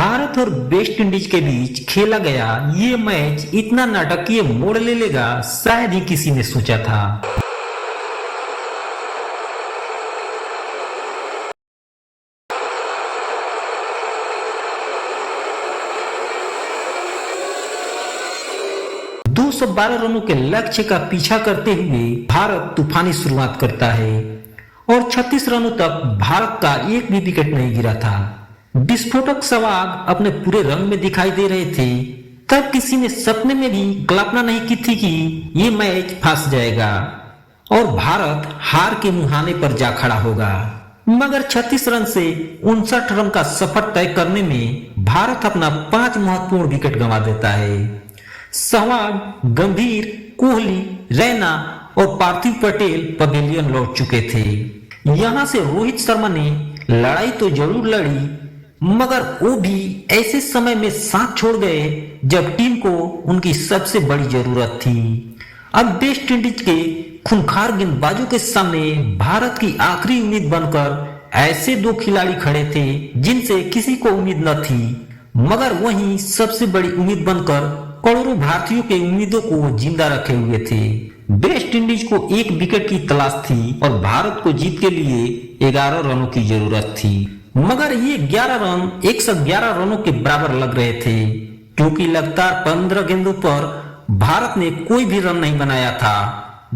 भारत और West Indies के बीच खेला गया ये मैच इतना नाटकीय मोड़ ले लेगा शायद ही किसी ने सोचा था। दो 212 रनों के लक्ष्य का पीछा करते हुए भारत तूफानी शुरुआत करता है और 36 रनों तक भारत का एक भी विकेट नहीं गिरा था। विस्फोटक सहवाग अपने पूरे रंग में दिखाई दे रहे थे। तब किसी ने सपने में भी कल्पना नहीं की थी कि ये मैच फंस जाएगा और भारत हार के मुहाने पर जा खड़ा होगा। मगर 36 रन से 59 रन का सफर तय करने में भारत अपना 5 महत्वपूर्ण विकेट गंवा देता है। सहवाग, गंभीर, कोहली, रैना और पार्थिव पटेल पवेलियन लौट चुके थे। यहां से रोहित शर्मा ने लड़ाई तो जरूर लड़ी, मगर वो भी ऐसे समय में साथ छोड़ गए जब टीम को उनकी सबसे बड़ी जरूरत थी। अब वेस्ट इंडीज के खूंखार गेंदबाजों के सामने भारत की आखिरी उम्मीद बनकर ऐसे दो खिलाड़ी खड़े थे जिनसे किसी को उम्मीद न थी, मगर वहीं सबसे बड़ी उम्मीद बनकर करोड़ों भारतीयों के उम्मीदों को जिंदा रखे हुए थे। वेस्ट इंडीज को एक विकेट की तलाश थी और भारत को जीत के लिए 11 रनों की जरूरत थी, मगर ये 11 रन 111 रनों के बराबर लग रहे थे, क्योंकि लगातार 15 गेंदों पर भारत ने कोई भी रन नहीं बनाया था।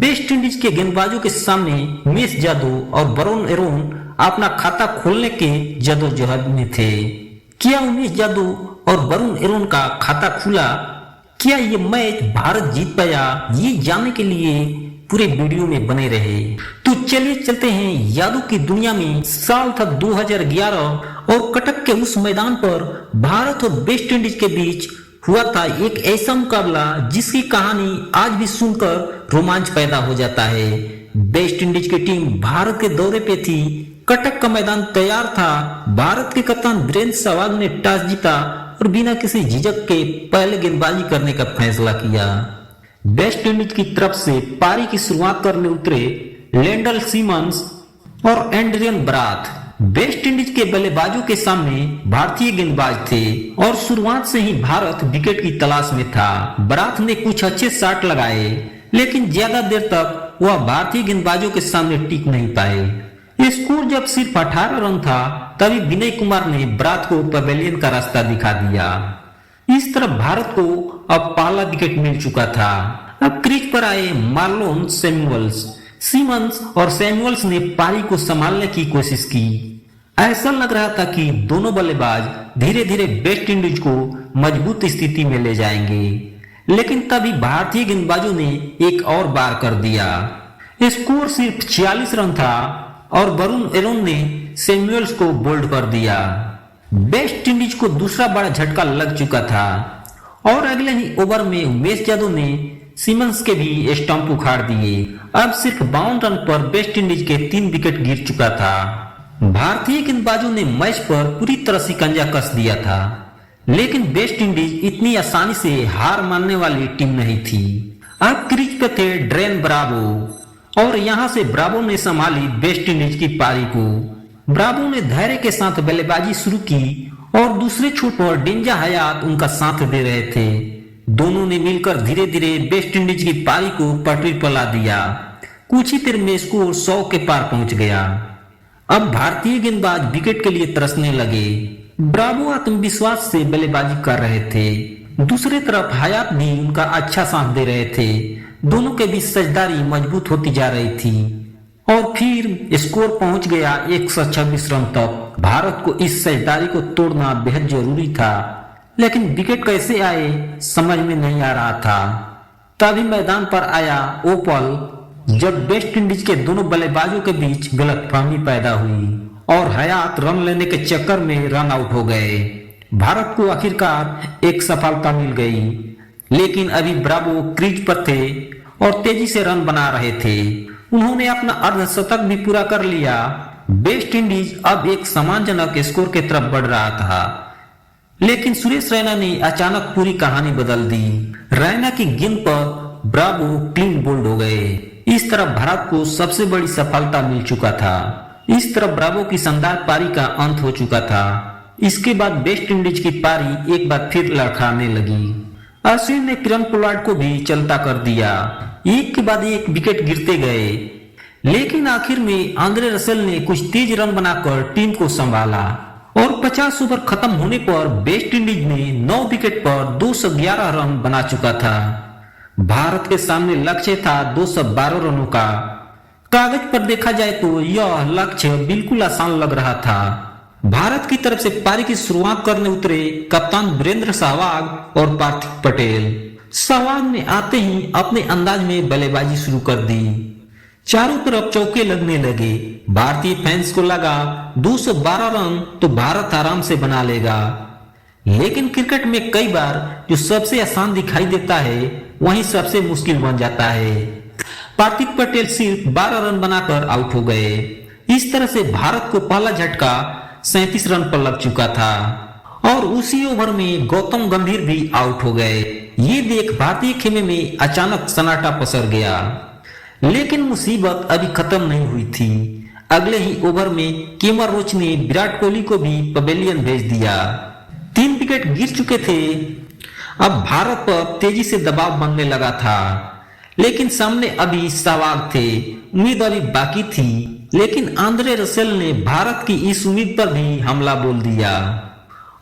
वेस्ट इंडीज के गेंदबाजों के सामने उमेश यादव और वरुण एरोन अपना खाता खोलने के जद्दोजहद में थे। क्या उमेश यादव और वरुण एरोन का खाता खुला? क्या ये मैच भारत जीत पाया? ये जानने के लिए पूरे वीडियो में बने रहे। तो चलिए चलते हैं यादों की दुनिया में। साल था 2011 और कटक के उस मैदान पर भारत और वेस्ट इंडीज के बीच हुआ था एक ऐसा मुकाबला जिसकी कहानी आज भी सुनकर रोमांच पैदा हो जाता है। वेस्ट इंडीज की टीम भारत के दौरे पे थी। कटक का मैदान तैयार था। भारत के कप्तान वीरेंद्र सहवाग ने टॉस जीता और बिना किसी झिझक के पहले गेंदबाजी करने का फैसला किया। वेस्ट इंडीज की तरफ से पारी की शुरुआत करने उतरे लेंडल सिमंस और एंड्रियन बराथ। वेस्ट इंडीज के बल्लेबाजों के सामने भारतीय गेंदबाज थे और शुरुआत से ही भारत विकेट की तलाश में था। बराथ ने कुछ अच्छे शॉट लगाए, लेकिन ज्यादा देर तक वह भारतीय गेंदबाजों के सामने टिक नहीं पाए। स्कोर जब सिर्फ 18 रन था, तभी विनय कुमार ने बराथ को पवेलियन का रास्ता दिखा दिया। इस तरफ भारत को अब पहला विकेट मिल चुका था। अब क्रीज पर आए मार्लोन सैमुअल्स। सिमंस और सैमुअल्स ने पारी को संभालने की कोशिश की। ऐसा लग रहा था कि दोनों बल्लेबाज धीरे धीरे वेस्ट इंडीज को मजबूत स्थिति में ले जाएंगे, लेकिन तभी भारतीय गेंदबाजों ने एक और बार कर दिया। स्कोर सिर्फ 46 रन था और वरुण एरोन ने सैमुअल्स को बोल्ड कर दिया। वेस्ट इंडीज को दूसरा बड़ा झटका लग चुका था और अगले ही ओवर में उमेश यादव ने सिमंस के भी स्टंप उखाड़ दिए। अब सिर्फ 52 रन पर वेस्ट इंडीज के 3 विकेट गिर चुका था। भारतीय गेंदबाजों ने मैच पर पूरी तरह शिकंजा कस दिया था, लेकिन वेस्ट इंडीज इतनी आसानी से हार मानने वाली टीम नहीं थी। अब क्रीज पे थे ड्रेन ब्रावो और यहां से ब्रावो ने संभाली वेस्ट इंडीज की पारी को। ब्रावो ने धैर्य के साथ बल्लेबाजी शुरू की और दूसरे छोर पर डेंजा हयात उनका साथ दे रहे थे। दोनों ने मिलकर धीरे धीरे वेस्ट इंडीज की पारी को पटरी पर ला दिया। कुछ ही देर में स्कोर 100 के पार पहुंच गया। अब भारतीय गेंदबाज विकेट के लिए तरसने लगे। ब्रावो आत्मविश्वास से बल्लेबाजी कर रहे थे। दूसरी तरफ हयात भी उनका अच्छा साथ दे रहे थे। दोनों के बीच साझेदारी मजबूत होती जा रही थी और फिर स्कोर पहुंच गया 126 रन तक। भारत को इस साझेदारी को तोड़ना बेहद जरूरी था, लेकिन विकेट कैसे आए समझ में नहीं आ रहा था। तभी मैदान पर आया वो पल जब वेस्ट इंडीज के दोनों बल्लेबाजों के बीच गलतफहमी पैदा हुई और हयात रन लेने के चक्कर में रन आउट हो गए। भारत को आखिरकार एक सफलता मिल गई, लेकिन अभी ब्रावो क्रीज पर थे और तेजी से रन बना रहे थे। उन्होंने अपना अर्धशतक भी पूरा कर लिया। वेस्ट इंडीज अब एक सम्मानजनक स्कोर की तरफ बढ़ रहा था, लेकिन सुरेश रैना ने अचानक पूरी कहानी बदल दी। रैना की गेंद पर ब्रावो क्लीन बोल्ड हो गए। इस तरफ भारत को सबसे बड़ी सफलता मिल चुका था। इस तरफ ब्रावो की शानदार पारी का अंत हो चुका था इसके बाद वेस्ट इंडीज की पारी एक बार फिर लड़खड़ाने लगी। अश्विन ने किरण पोलार्ड को भी चलता कर दिया। एक के बाद एक विकेट गिरते गए, लेकिन आखिर में आंद्रे रसेल ने कुछ तेज रन बनाकर टीम को संभाला और 50 ओवर खत्म होने पर वेस्ट इंडीज ने 9 विकेट पर 211 रन बना चुका था। भारत के सामने लक्ष्य था 212 रनों का। कागज पर देखा जाए तो यह लक्ष्य बिल्कुल आसान लग रहा था। भारत की तरफ से पारी की शुरुआत करने उतरे कप्तान वीरेंद्र सहवाग और पार्थिव पटेल। सहवाग ने आते ही अपने अंदाज में बल्लेबाजी शुरू कर दी। चारों तरफ चौके लगने लगे। भारतीय फैंस को लगा 212 रन तो भारत आराम से बना लेगा, लेकिन क्रिकेट में कई बार जो सबसे आसान दिखाई देता है वही सबसे मुश्किल बन जाता है। पार्थिव पटेल सिर्फ 12 रन बनाकर आउट हो गए। इस तरह से भारत को पहला झटका 37 रन पर लग चुका था और उसी ओवर में गौतम गंभीर भी आउट हो गए। ये देख भारतीय खेमे में अचानक सन्नाटा पसर गया, लेकिन मुसीबत अभी खत्म नहीं हुई थी। अगले ही ओवर में केमर रोच ने विराट कोहली को भी पवेलियन भेज दिया। 3 विकेट गिर चुके थे। अब भारत पर तेजी से दबाव बनने लगा था, लेकिन सामने अभी सहवाग थे। उम्मीद अभी बाकी थी, लेकिन आंद्रे रसेल ने भारत की इस उम्मीद पर भी हमला बोल दिया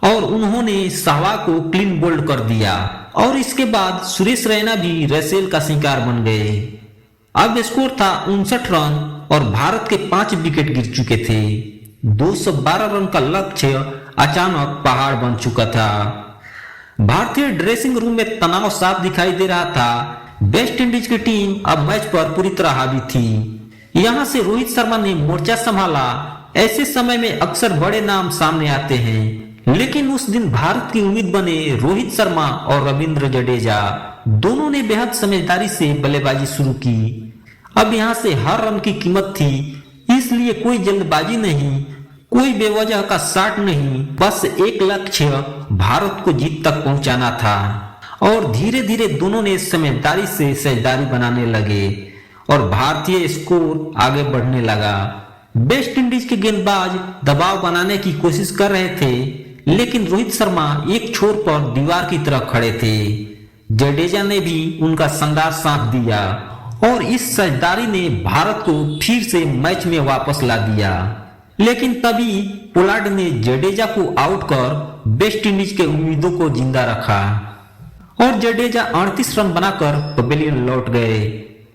और उन्होंने सहवाग को क्लीन बोल्ड कर दिया और इसके बाद सुरेश रैना भी रसेल का शिकार बन गए। अब स्कोर था 59 रन और भारत के 5 विकेट गिर चुके थे। 212 रन का लक्ष्य अचानक पहाड़ बन चुका था। भारतीय ड्रेसिंग रूम में तनाव साफ दिखाई दे रहा था। वेस्ट इंडीज की टीम अब मैच पर पूरी तरह हावी थी। यहां से रोहित शर्मा ने मोर्चा संभाला। ऐसे समय में अक्सर बड़े नाम सामने आते हैं, लेकिन उस दिन भारत की उम्मीद बने रोहित शर्मा और रविंद्र जडेजा। दोनों ने बेहद समझदारी से बल्लेबाजी शुरू की। अब यहां से हर रन की कीमत थी, इसलिए कोई जल्दबाजी नहीं, कोई बेवजह का शॉट नहीं, बस एक लक्ष्य भारत को जीत तक पहुंचाना था। और धीरे धीरे दोनों ने समझदारी से साझेदारी बनाने लगे और भारतीय स्कोर आगे बढ़ने लगा। वेस्ट इंडीज के गेंदबाज दबाव बनाने की कोशिश कर रहे थे, लेकिन रोहित शर्मा एक छोर पर दीवार की तरह खड़े थे। जडेजा ने भी उनका शानदार साथ दिया और इस साझेदारी ने भारत को फिर से मैच में वापस ला दिया। लेकिन तभी पोलार्ड ने जडेजा को आउट कर वेस्ट इंडीज के उम्मीदों को जिंदा रखा और जडेजा 38 रन बनाकर पवेलियन लौट गए।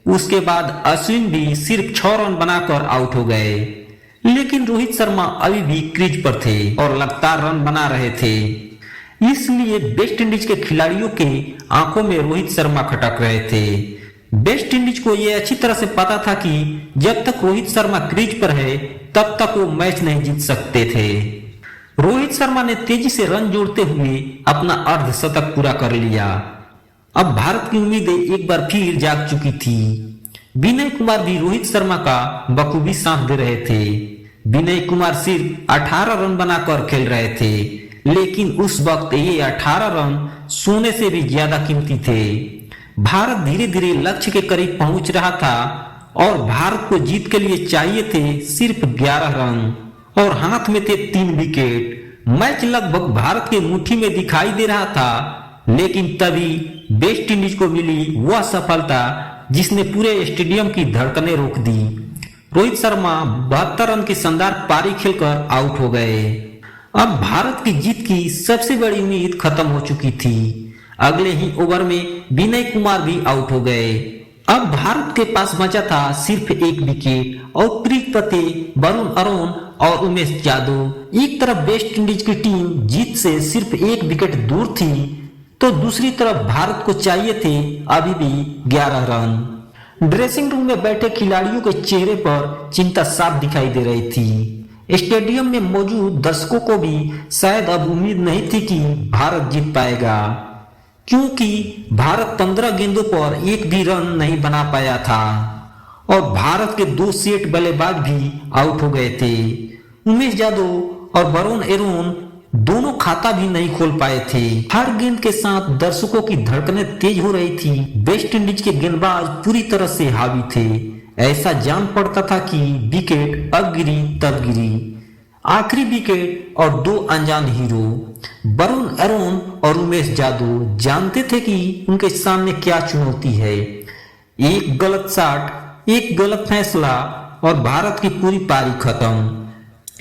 उसके बाद अश्विन भी सिर्फ 6 रन बनाकर आउट हो गए, लेकिन रोहित शर्मा अभी भी क्रीज पर थे और लगातार रन बना रहे थे। इसलिए वेस्ट इंडीज के खिलाड़ियों के आंखों में रोहित शर्मा खटक रहे थे। वेस्ट इंडीज को यह अच्छी तरह से पता था कि जब तक रोहित शर्मा क्रीज पर है तब तक वो मैच नहीं जीत सकते थे। रोहित शर्मा ने तेजी से रन जोड़ते हुए अपना अर्धशतक पूरा कर लिया। अब भारत की उम्मीदें एक बार फिर जाग चुकी थी। विनय कुमार भी रोहित शर्मा का बखूबी साथ दे रहे थे। विनय कुमार सिर्फ 18 रन बनाकर खेल रहे थे, लेकिन उस वक्त ये 18 रन सोने से भी ज्यादा कीमती थे। भारत धीरे धीरे लक्ष्य के करीब पहुंच रहा था और भारत को जीत के लिए चाहिए थे सिर्फ 11 रन और हाथ में थे 3 विकेट। मैच लगभग भारत के मुट्ठी में दिखाई दे रहा था, लेकिन तभी वेस्ट इंडीज को मिली वह सफलता जिसने पूरे स्टेडियम की धड़कनें रोक दी। रोहित शर्मा 72 रन की शानदार पारी खेलकर आउट हो गए। अब भारत की जीत की सबसे बड़ी उम्मीद खत्म हो चुकी थी। अगले ही ओवर में विनय कुमार भी आउट हो गए। अब भारत के पास बचा था सिर्फ 1 विकेट और क्रीज पर थे वरुण अरोन और उमेश यादव। एक तरफ वेस्ट इंडीज की टीम जीत से सिर्फ 1 विकेट दूर थी, तो दूसरी तरफ भारत को चाहिए थे अभी भी 11 रन। ड्रेसिंग रूम में बैठे खिलाड़ियों के चेहरे पर चिंता साफ दिखाई दे रही थी। स्टेडियम में मौजूद दर्शकों को भी शायद अब उम्मीद नहीं थी कि भारत जीत पाएगा, क्योंकि भारत 15 गेंदों पर एक भी रन नहीं बना पाया था और भारत के 2 सेट बल्लेबाज भी आउट हो गए थे। उमेश यादव और वरुण अरोन दोनों खाता भी नहीं खोल पाए थे। हर गेंद के साथ दर्शकों की धड़कनें तेज हो रही थी। वेस्ट इंडीज के गेंदबाज पूरी तरह से हावी थे। ऐसा जान पड़ता था कि विकेट अब गिरी तब गिरी। आखिरी विकेट और दो अनजान हीरो वरुण अरोन और उमेश यादव जानते थे कि उनके सामने क्या चुनौती है। एक गलत शॉट, एक गलत फैसला और भारत की पूरी पारी खत्म।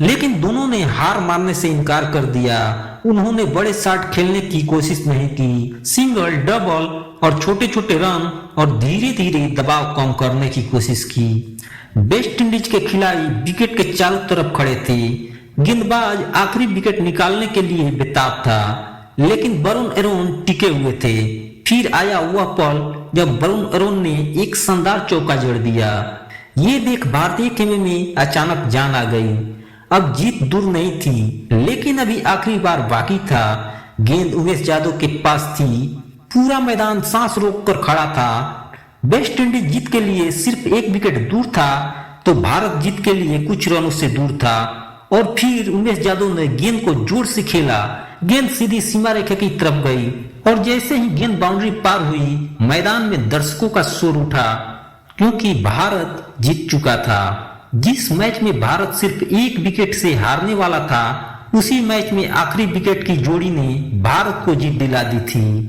लेकिन दोनों ने हार मानने से इनकार कर दिया। उन्होंने बड़े शॉट खेलने की कोशिश नहीं की, सिंगल, डबल और छोटे छोटे रन और धीरे धीरे दबाव कम करने की कोशिश की। वेस्ट इंडीज के खिलाड़ी विकेट के चारों तरफ खड़े थे। गेंदबाज आखिरी विकेट निकालने के लिए बेताब था, लेकिन वरुण अरोन टिके हुए थे। फिर आया वह पल जब वरुण अरोन ने एक शानदार चौका जड़ दिया। ये देख भारतीय खेमे में अचानक जान आ गई। अब जीत दूर नहीं थी, लेकिन अभी आखिरी बार बाकी था। गेंद उमेश यादव के पास थी। पूरा मैदान सांस रोककर खड़ा था। वेस्ट इंडीज जीत के लिए सिर्फ एक विकेट दूर था, तो भारत जीत के लिए कुछ रनों से दूर था। और फिर उमेश यादव ने गेंद को जोर से खेला। गेंद सीधी सीमा रेखा की तरफ गई और जैसे ही गेंद बाउंड्री पार हुई, मैदान में दर्शकों का शोर उठा, क्योंकि भारत जीत चुका था। जिस मैच में भारत सिर्फ एक विकेट से हारने वाला था, उसी मैच में आखिरी विकेट की जोड़ी ने भारत को जीत दिला दी थी।